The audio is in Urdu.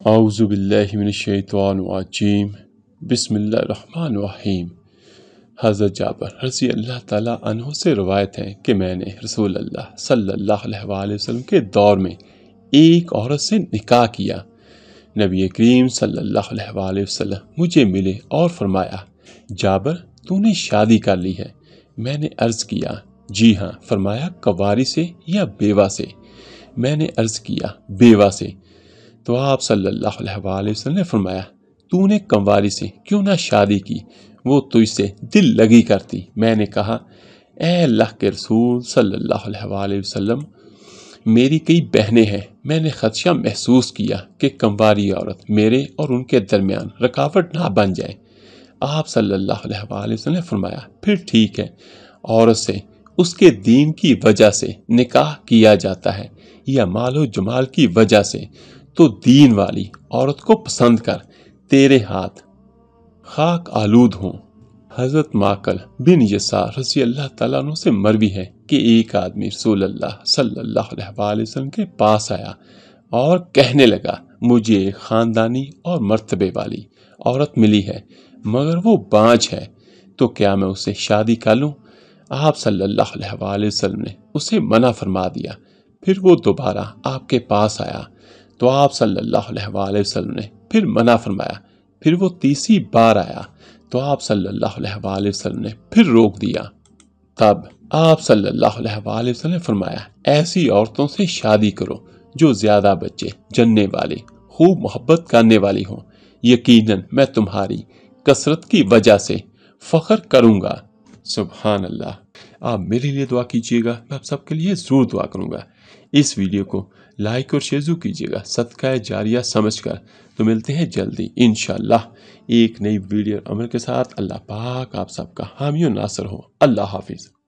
اعوذ باللہ من الشیطان الرجیم بسم اللہ الرحمن الرحیم۔ حضرت جابر رضی اللہ تعالیٰ عنہ سے روایت ہے کہ میں نے رسول اللہ صلی اللہ علیہ وآلہ وسلم کے دور میں ایک عورت سے نکاح کیا۔ نبی کریم صلی اللہ علیہ وآلہ وسلم مجھے ملے اور فرمایا، جابر تو نے شادی کر لی ہے؟ میں نے عرض کیا جی ہاں۔ فرمایا کنواری سے یا بیوہ سے؟ میں نے عرض کیا بیوہ سے۔ تو آپ صلی اللہ علیہ وآلہ وسلم نے فرمایا، تو نے کنواری سے کیوں نہ شادی کی؟ وہ تجھ سے دل لگی کرتی۔ میں نے کہا، اے اللہ کے رسول صلی اللہ علیہ وآلہ وسلم، میری کئی بہنیں ہیں، میں نے خدشہ محسوس کیا کہ کنواری عورت میرے اور ان کے درمیان رکاوٹ نہ بن جائے۔ آپ صلی اللہ علیہ وآلہ وسلم نے فرمایا، پھر ٹھیک ہے، عورت سے اس کے دین کی وجہ سے نکاح کیا جاتا ہے یا مال و جمال کی وجہ سے، تو دین والی عورت کو پسند کر، تیرے ہاتھ خاک آلود ہوں۔ حضرت معقل بن یسار رضی اللہ تعالیٰ عنہ سے مروی ہے کہ ایک آدمی رسول اللہ صلی اللہ علیہ وآلہ وسلم کے پاس آیا اور کہنے لگا، مجھے ایک خاندانی اور مرتبے والی عورت ملی ہے مگر وہ بانجھ ہے، تو کیا میں اسے شادی کر لوں؟ آپ صلی اللہ علیہ وآلہ وسلم نے اسے منع فرما دیا۔ پھر وہ دوبارہ آپ کے پاس آیا تو آپ صلی اللہ علیہ وآلہ وسلم نے پھر منع فرمایا۔ پھر وہ تیسری بار آیا تو آپ صلی اللہ علیہ وآلہ وسلم نے پھر روک دیا۔ تب آپ صلی اللہ علیہ وآلہ وسلم نے فرمایا، ایسی عورتوں سے شادی کرو جو زیادہ بچے جننے والی، خوب محبت کرنے والی ہوں، یقیناً میں تمہاری کثرت کی وجہ سے فخر کروں گا۔ سبحان اللہ۔ آپ میرے لیے دعا کیجیے گا، میں آپ سب کے لیے ضرور دعا کروں گا۔ اس ویڈیو کو لائک اور شیئر کیجیے گا صدقہ جاریہ سمجھ کر۔ تو ملتے ہیں جلدی انشاءاللہ ایک نئی ویڈیو عمل کے ساتھ۔ اللہ پاک آپ سب کا حامی و ناصر ہو۔ اللہ حافظ۔